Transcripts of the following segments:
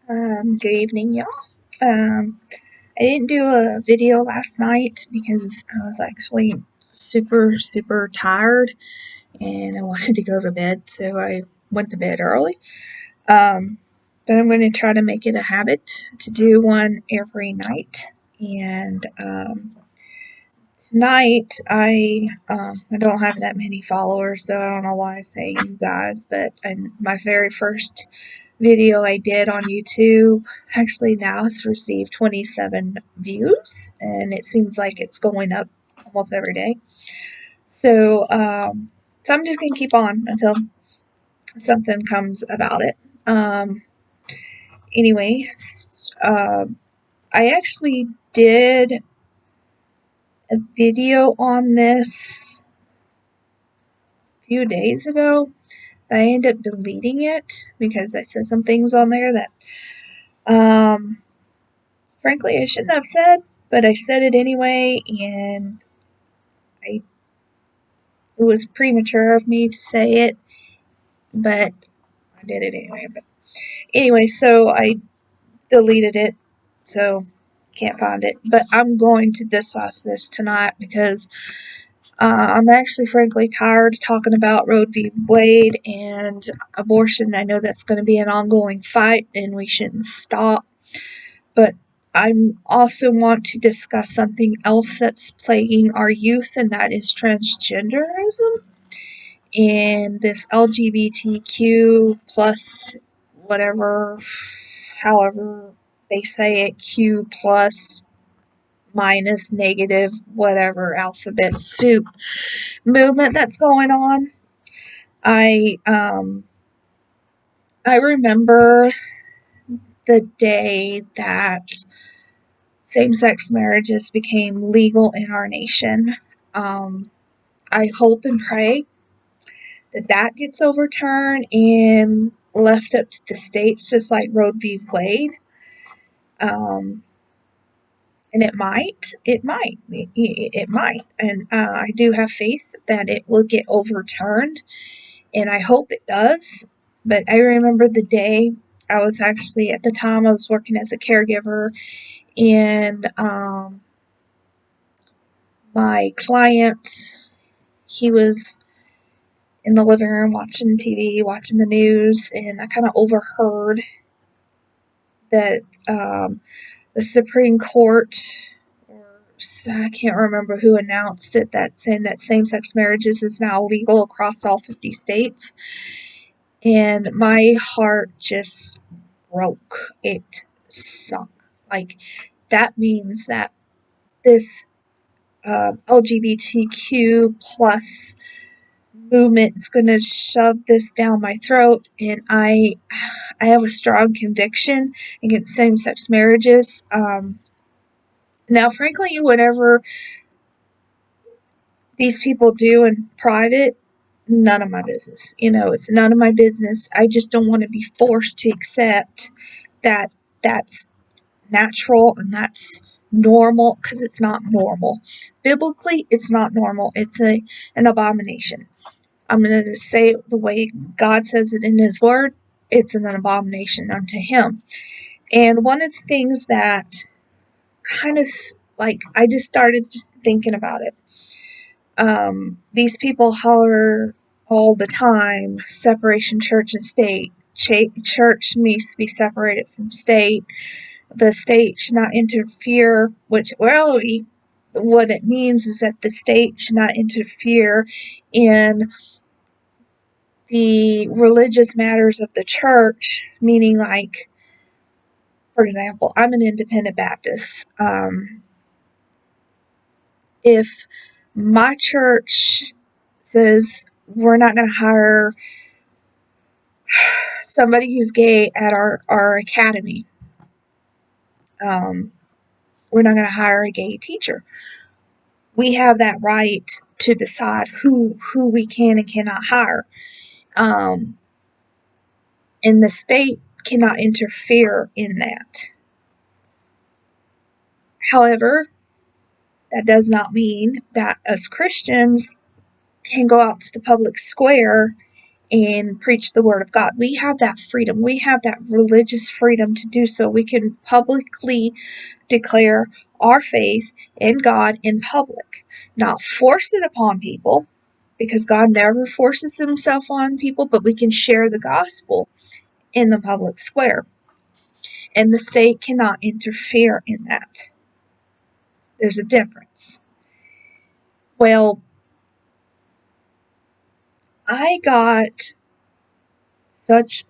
Good evening, y'all. I didn't do a video last night because I was actually super tired and I wanted to go to bed, so I went to bed early. Um, but I'm going to try to make it a habit to do one every night. And tonight, I don't have that many followers, so I don't know why I say you guys, but my very first video I did on YouTube actually now has received 27 views, and it seems like it's going up almost every day. So I'm just gonna keep on until something comes about it. Anyways, I actually did a video on this a few days ago. I ended up deleting it because I said some things on there that frankly I shouldn't have said, but I said it anyway, and it was premature of me to say it, but I did it anyway. But anyway, so I deleted it, so can't find it. But I'm going to discuss this tonight because I'm actually frankly tired of talking about Roe v. Wade and abortion. I know that's going to be an ongoing fight, and we shouldn't stop. But I also want to discuss something else that's plaguing our youth, and that is transgenderism and this LGBTQ plus whatever, however they say it, Q plus minus negative whatever alphabet soup movement that's going on. I remember the day that same-sex marriages became legal in our nation. I hope and pray that gets overturned and left up to the states, just like Roe v. Wade. And it might, and I do have faith that it will get overturned, and I hope it does. But I remember the day I was actually, at the time, I was working as a caregiver, and my client, he was in the living room watching TV, watching the news, and I kind of overheard that the Supreme Court, or I can't remember who announced it, that saying that same-sex marriages is now legal across all 50 states. And my heart just broke. It sunk. Like, that means that this LGBTQ plus movement is going to shove this down my throat, and I have a strong conviction against same-sex marriages. Now, frankly, whatever these people do in private, none of my business. It's none of my business. I just don't want to be forced to accept that that's natural and that's normal, because it's not normal. Biblically, it's not normal. It's an abomination. I'm going to say it the way God says it in His Word. It's an abomination unto Him. And one of the things that kind of, like, I just started just thinking about it. These people holler all the time, separation church and state. Church needs to be separated from state. The state should not interfere, what it means is that the state should not interfere in the religious matters of the church, meaning, like, for example, I'm an independent Baptist. If my church says we're not going to hire somebody who's gay at our academy, we're not going to hire a gay teacher. We have that right to decide who we can and cannot hire. And the state cannot interfere in that. However, that does not mean that us Christians can go out to the public square and preach the word of God. We have that freedom. We have that religious freedom to do so. We can publicly declare our faith in God in public, not force it upon people, because God never forces himself on people, but we can share the gospel in the public square. And the state cannot interfere in that. There's a difference. Well, I got such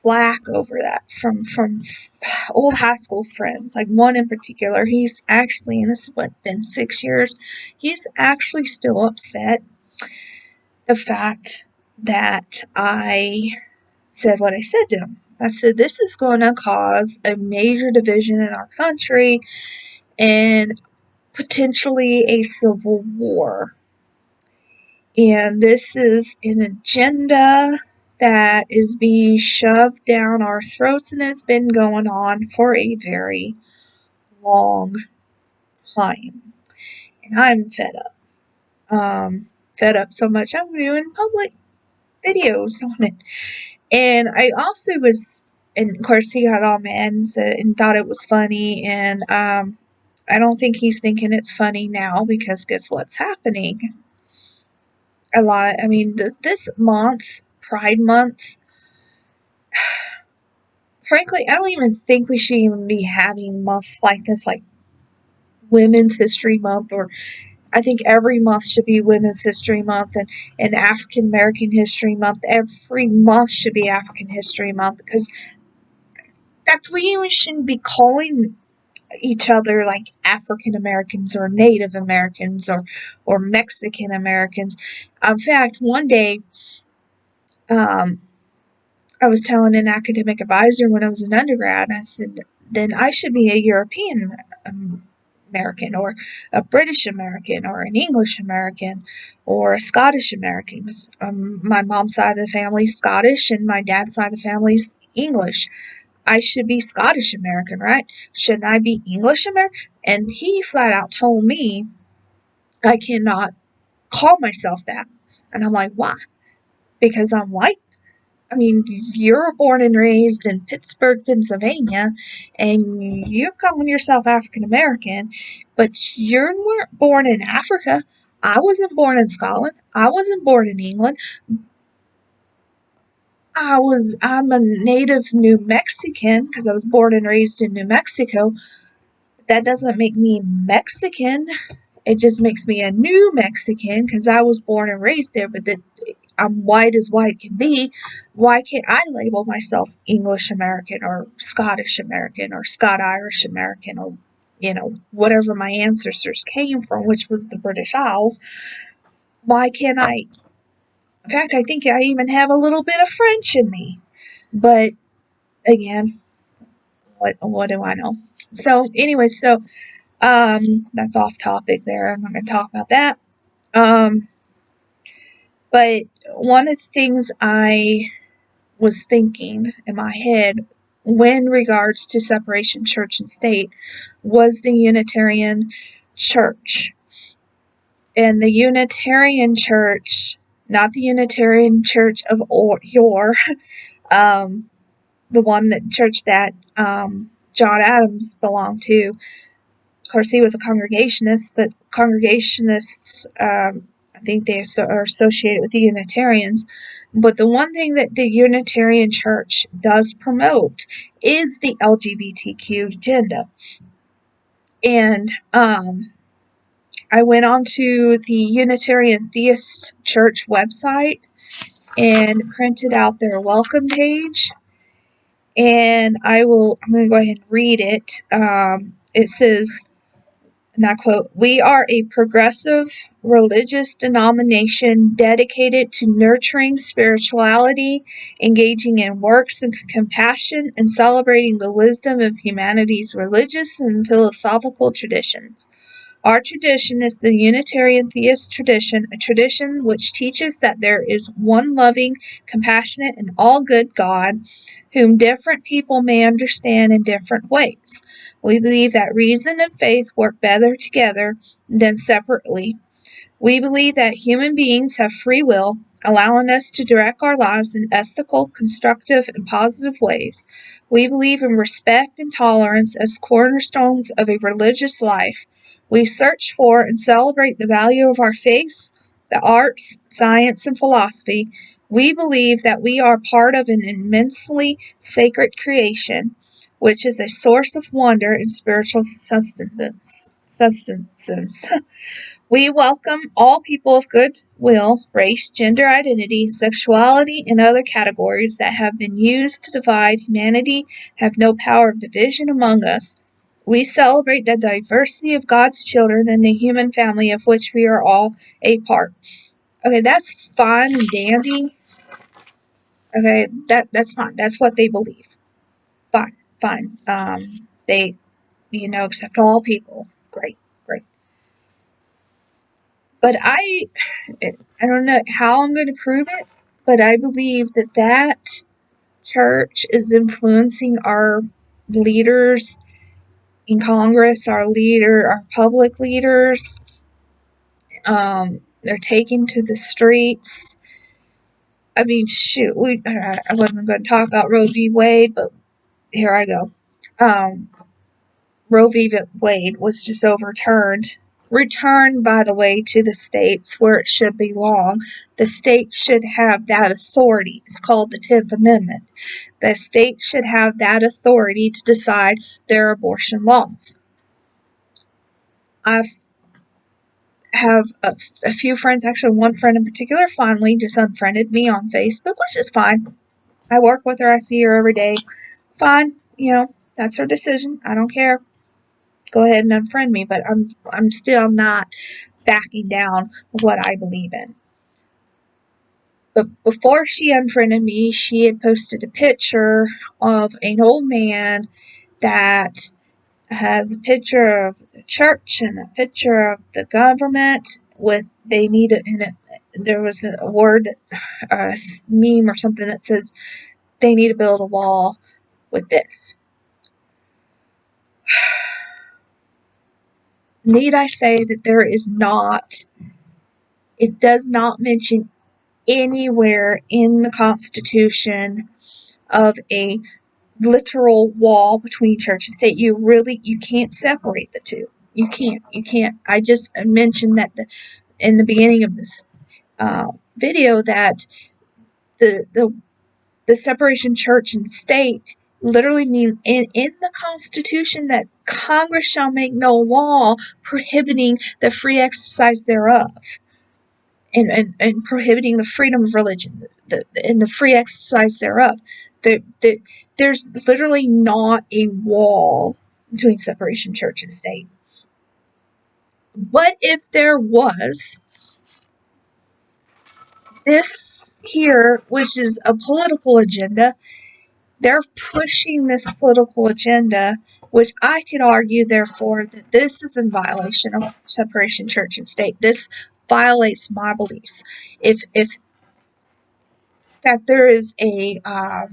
flack over that from old high school friends. Like one in particular, he's actually, and this has been 6 years, he's actually still upset the fact that I said what I said to him. I said, this is going to cause a major division in our country and potentially a civil war. And this is an agenda that is being shoved down our throats and has been going on for a very long time. And I'm fed up. Fed up so much I'm doing public videos on it. And I also was, and of course he got all mad and thought it was funny, and I don't think he's thinking it's funny now, because guess what's happening? This month, Pride Month, frankly, I don't even think we should even be having months like this, like Women's History Month, or I think every month should be Women's History Month, and African American History Month. Every month should be African History Month, because in fact, we even shouldn't be calling each other like African Americans or Native Americans or Mexican Americans. In fact, one day, I was telling an academic advisor when I was an undergrad, I said, then I should be a European American, or a British American, or an English American, or a Scottish American. My mom's side of the family is Scottish, and my dad's side of the family is English. I should be Scottish American, right? Shouldn't I be English American? And he flat out told me I cannot call myself that. And I'm like, why? Because I'm white? I mean, you're born and raised in Pittsburgh, Pennsylvania, and you're calling yourself African American, but you weren't born in Africa. I wasn't born in Scotland. I wasn't born in England. I'm a native New Mexican because I was born and raised in New Mexico. That doesn't make me Mexican. It just makes me a New Mexican because I was born and raised there, but I'm white as white can be. Why can't I label myself English American or Scottish American or Scot-Irish American, or, whatever my ancestors came from, which was the British Isles? Why can't I? In fact, I think I even have a little bit of French in me. But again, what do I know? So anyway, that's off topic there. I'm not going to talk about that. But one of the things I was thinking in my head when regards to separation church and state was the Unitarian Church. And the Unitarian Church, not the Unitarian Church of yore, the one that church that John Adams belonged to. Of course, he was a Congregationist, but Congregationists, I think they are associated with the Unitarians. But the one thing that the Unitarian Church does promote is the LGBTQ agenda. And I went onto the Unitarian Theist Church website and printed out their welcome page. And I'm going to go ahead and read it. It says, and I quote, "We are a progressive religious denomination dedicated to nurturing spirituality, engaging in works of compassion, and celebrating the wisdom of humanity's religious and philosophical traditions. Our tradition is the Unitarian Theist tradition, a tradition which teaches that there is one loving, compassionate, and all-good God, whom different people may understand in different ways. We believe that reason and faith work better together than separately. We believe that human beings have free will, allowing us to direct our lives in ethical, constructive, and positive ways. We believe in respect and tolerance as cornerstones of a religious life. We search for and celebrate the value of our faiths, the arts, science, and philosophy. We believe that we are part of an immensely sacred creation, which is a source of wonder and spiritual sustenance. We welcome all people of good will, race, gender identity, sexuality, and other categories that have been used to divide humanity, have no power of division among us. We celebrate the diversity of God's children and the human family of which we are all a part. Okay, that's fine and dandy. Okay, that's fine. That's what they believe. Fine. They, accept all people. Great. But I don't know how I'm going to prove it, but I believe that church is influencing our leaders in Congress, our public leaders. They're taking to the streets. I mean, shoot, I wasn't going to talk about Roe v. Wade, but here I go. Roe v. Wade was just overturned. Returned, by the way, to the states where it should belong. The states should have that authority. It's called the 10th Amendment. The states should have that authority to decide their abortion laws. I have a few friends, actually one friend in particular, finally just unfriended me on Facebook, which is fine. I work with her. I see her every day. Fine. That's her decision. I don't care. Go ahead and unfriend me, but I'm still not backing down what I believe in. But before she unfriended me, she had posted a picture of an old man that has a picture of the church and a picture of the government with they need it in it. There was a word, a meme or something that says they need to build a wall with this. Need I say that it does not mention anywhere in the Constitution of a literal wall between church and state. You can't separate the two. You can't. I just mentioned that in the beginning of this video that the separation church and state literally mean in the Constitution that Congress shall make no law prohibiting the free exercise thereof. And prohibiting the freedom of religion and the free exercise thereof. There's literally not a wall between separation church and state. But if there was, this here, which is a political agenda, they're pushing this political agenda, which I could argue, therefore, that this is in violation of separation church and state. This violates my beliefs. If that there is a I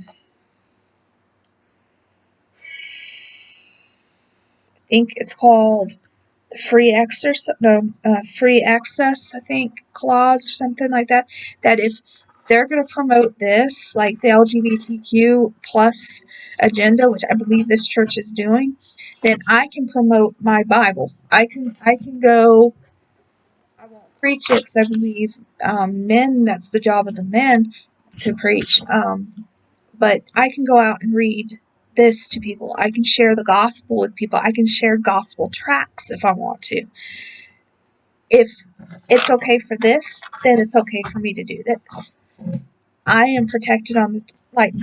think it's called the free access, I think, clause or something like that. That if they're going to promote this, like the LGBTQ plus agenda, which I believe this church is doing, then I can promote my Bible. I can go. I won't preach it because I believe men. That's the job of the men to preach. But I can go out and read this to people. I can share the gospel with people. I can share gospel tracts if I want to. If it's okay for this, then it's okay for me to do this. I am protected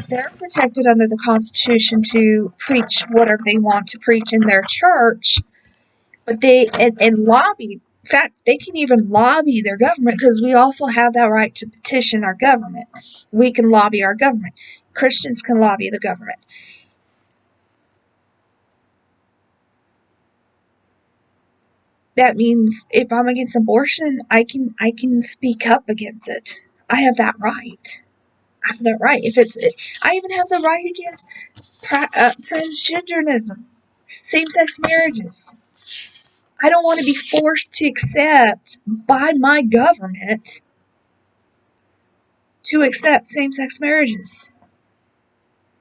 they're protected under the Constitution to preach whatever they want to preach in their church, but and lobby. In fact, they can even lobby their government because we also have that right to petition our government. We can lobby our government. Christians can lobby the government. That means if I'm against abortion, I can speak up against it. I have that right. I have that right. I even have the right against transgenderism, same-sex marriages. I don't want to be forced to accept by my government to accept same-sex marriages.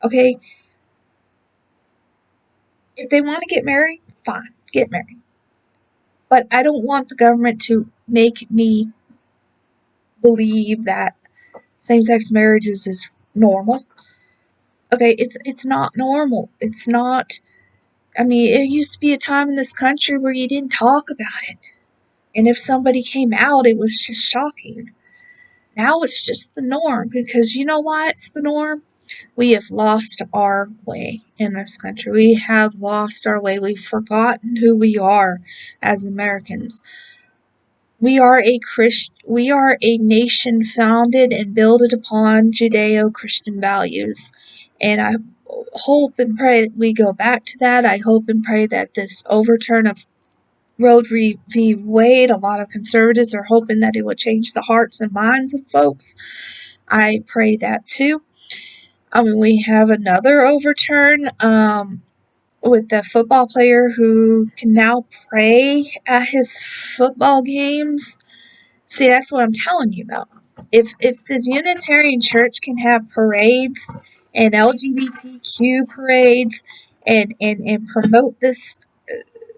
Okay? If they want to get married, fine, get married. But I don't want the government to make me believe that same-sex marriages is normal. Okay, it's not normal. It's not. I mean, it used to be a time in this country where you didn't talk about it. And if somebody came out, it was just shocking. Now it's just the norm, because you know why it's the norm? We have lost our way in this country. We have lost our way. We've forgotten who we are as Americans. We are a nation founded and built upon Judeo-Christian values. And I hope and pray that we go back to that. I hope and pray that this overturn of Roe v. Wade, a lot of conservatives are hoping that it will change the hearts and minds of folks. I pray that too. We have another overturn with the football player who can now pray at his football games. See, that's what I'm telling you about. If this Unitarian church can have parades and LGBTQ parades and promote this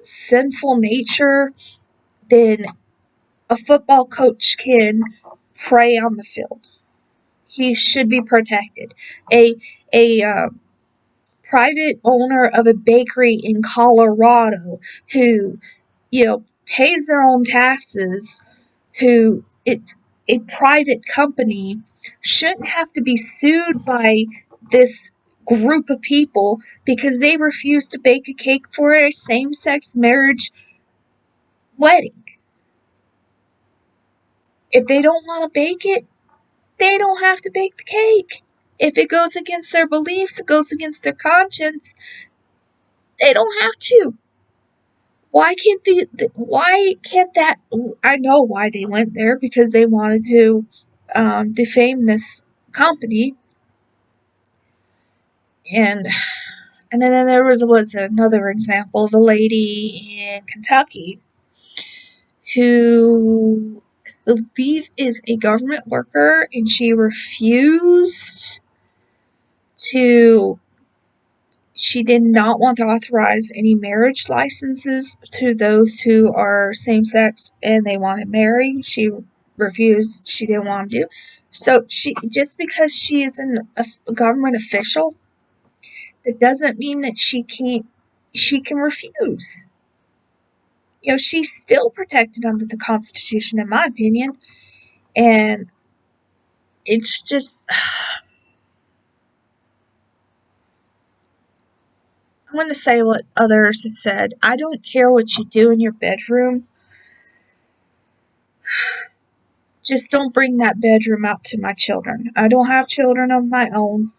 sinful nature, then a football coach can pray on the field. He should be protected. A private owner of a bakery in Colorado who, pays their own taxes, who it's a private company, shouldn't have to be sued by this group of people because they refuse to bake a cake for a same-sex marriage wedding. If they don't want to bake it, they don't have to bake the cake. If it goes against their beliefs, it goes against their conscience, they don't have to. Why can't that, I know why they went there, because they wanted to defame this company. And then there was another example of a lady in Kentucky who I believe is a government worker, and she did not want to authorize any marriage licenses to those who are same-sex and they want to marry. She refused. She didn't want to do. So just because she is a government official, that doesn't mean that she can refuse. She's still protected under the Constitution, in my opinion. And it's just, I want to say what others have said. I don't care what you do in your bedroom. Just don't bring that bedroom out to my children. I don't have children of my own.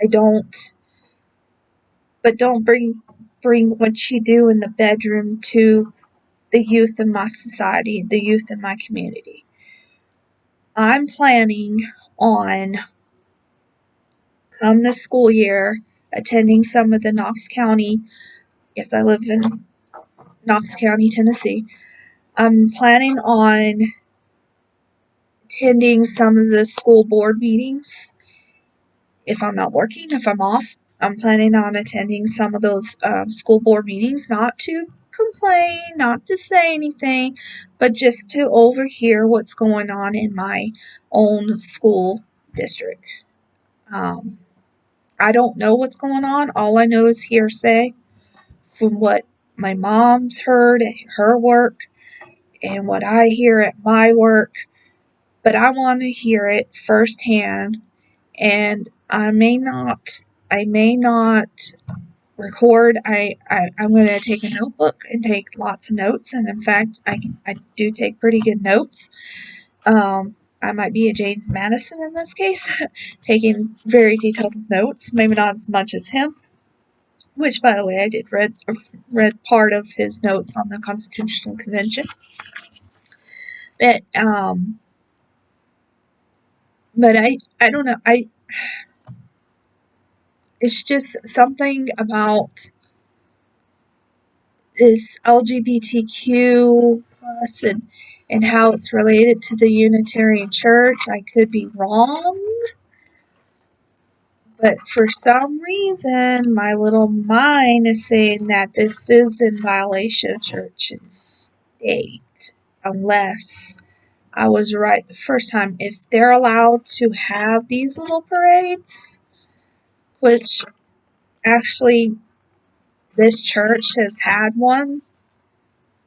I don't. But don't bring what you do in the bedroom to the youth in my society, the youth in my community. I'm planning on, come this school year, attending some of the Knox County, yes, I live in Knox County, Tennessee. I'm planning on attending some of the school board meetings. If I'm not working, if I'm off, I'm planning on attending some of those school board meetings, not to complain, not to say anything, but just to overhear what's going on in my own school district. I don't know what's going on. All I know is hearsay from what my mom's heard at her work and what I hear at my work. But I want to hear it firsthand, and I may not record. I'm going to take a notebook and take lots of notes, and in fact, I do take pretty good notes. I might be a James Madison in this case, taking very detailed notes, maybe not as much as him, which, by the way, I did read part of his notes on the Constitutional Convention. But I don't know, it's just something about this LGBTQ plus and how it's related to the Unitarian Church. I could be wrong, but for some reason, my little mind is saying that this is in violation of church and state, unless I was right the first time. If they're allowed to have these little parades, which actually this church has had one.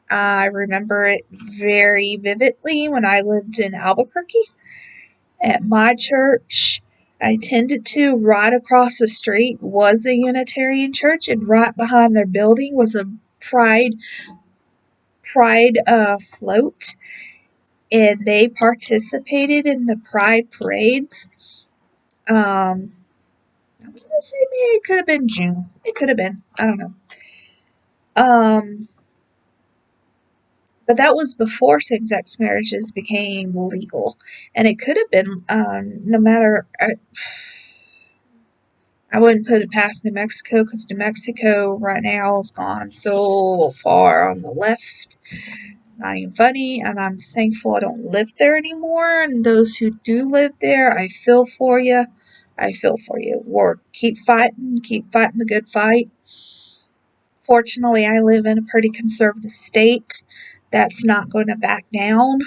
I remember it very vividly when I lived in Albuquerque. At my church, I tended to, right across the street was a Unitarian church, and right behind their building was a pride float, and they participated in the pride parades. I was gonna say maybe it could have been June. It could have been. I don't know. But that was before same-sex marriages became legal, and it could have been no matter. I wouldn't put it past New Mexico, because New Mexico right now has gone so far on the left. It's not even funny, and I'm thankful I don't live there anymore. And those who do live there, I feel for you. I feel for you. War, keep fighting the good fight. Fortunately, I live in a pretty conservative state that's not going to back down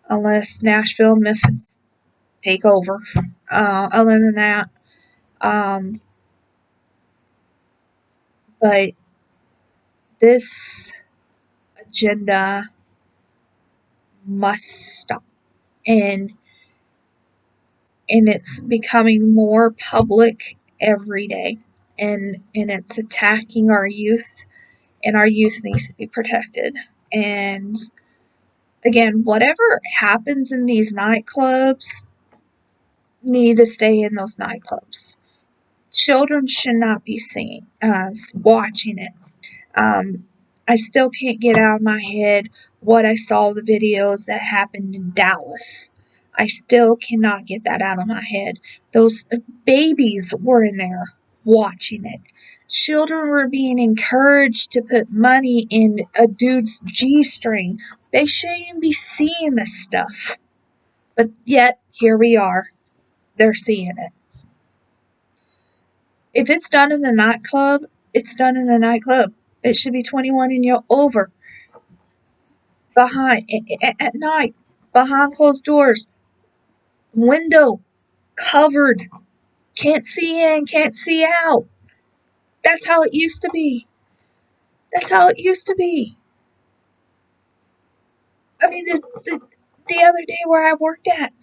unless Nashville and Memphis take over. Other than that, but this agenda must stop, and it's becoming more public every day, and it's attacking our youth, and our youth needs to be protected. And again, whatever happens in these nightclubs need to stay in those nightclubs. Children should not be seeing watching it. I still can't get out of my head what I saw the videos that happened in Dallas. I still cannot get that out of my head. Those babies were in there watching it. Children were being encouraged to put money in a dude's G-string. They shouldn't even be seeing this stuff. But yet, here we are. They're seeing it. If it's done in a nightclub, it's done in a nightclub. It should be 21 and you're over. Behind, at night, behind closed doors, window covered, can't see in, can't see out. That's how it used to be. That's how it used to be. I mean, the other day where I worked at,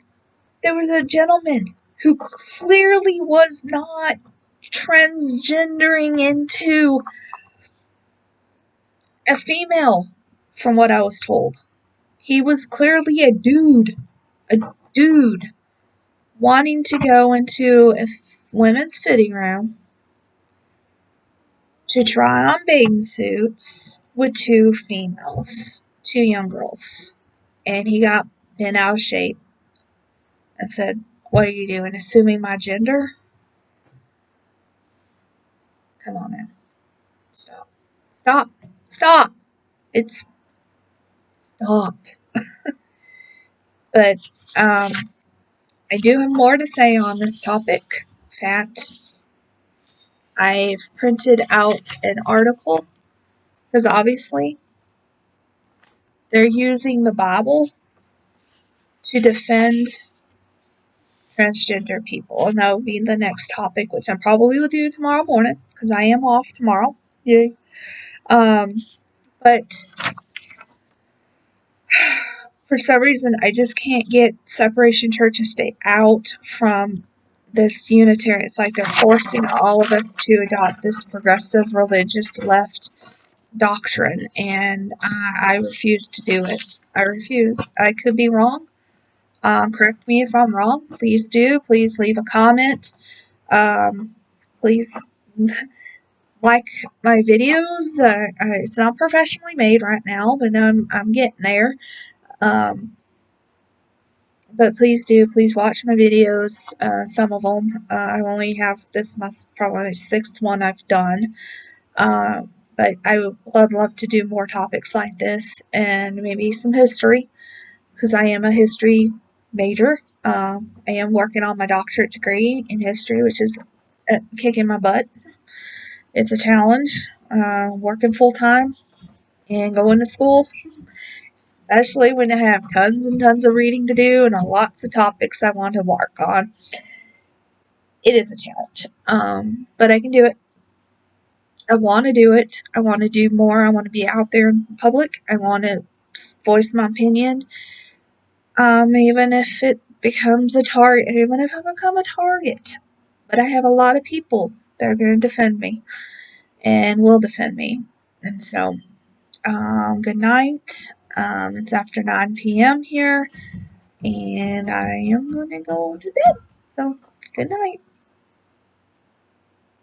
there was a gentleman who clearly was not transgendering into a female, from what I was told. He was clearly a dude wanting to go into a women's fitting room to try on bathing suits with two females, two young girls. And he got bent out of shape and said, "What are you doing? Assuming my gender? Come on now. Stop. Stop. Stop. It's stop." But I do have more to say on this topic. In fact, I've printed out an article, because obviously they're using the Bible to defend transgender people, and that will be the next topic, which I probably will do tomorrow morning, because I am off tomorrow. Yay. But for some reason, I just can't get separation church and state out from this Unitarian. It's like they're forcing all of us to adopt this progressive religious left doctrine, and I refuse to do it. I refuse. I could be wrong. Correct me if I'm wrong. Please do. Please leave a comment. Please like my videos. It's not professionally made right now, but I'm getting there. But please do. Please watch my videos. Some of them. I only have this probably the sixth one I've done. but I would love to do more topics like this and maybe some history because I am a history major. I am working on my doctorate degree in history, which is kicking my butt. It's a challenge, working full time and going to school, especially when I have tons and tons of reading to do and lots of topics I want to work on. It is a challenge, but I can do it. I want to do it. I want to do more. I want to be out there in public. I want to voice my opinion. Even if it becomes a target, even if I become a target. But I have a lot of people that are going to defend me and will defend me. And so, good night. It's after 9 p.m. here, and I am going to go to bed. So, good night.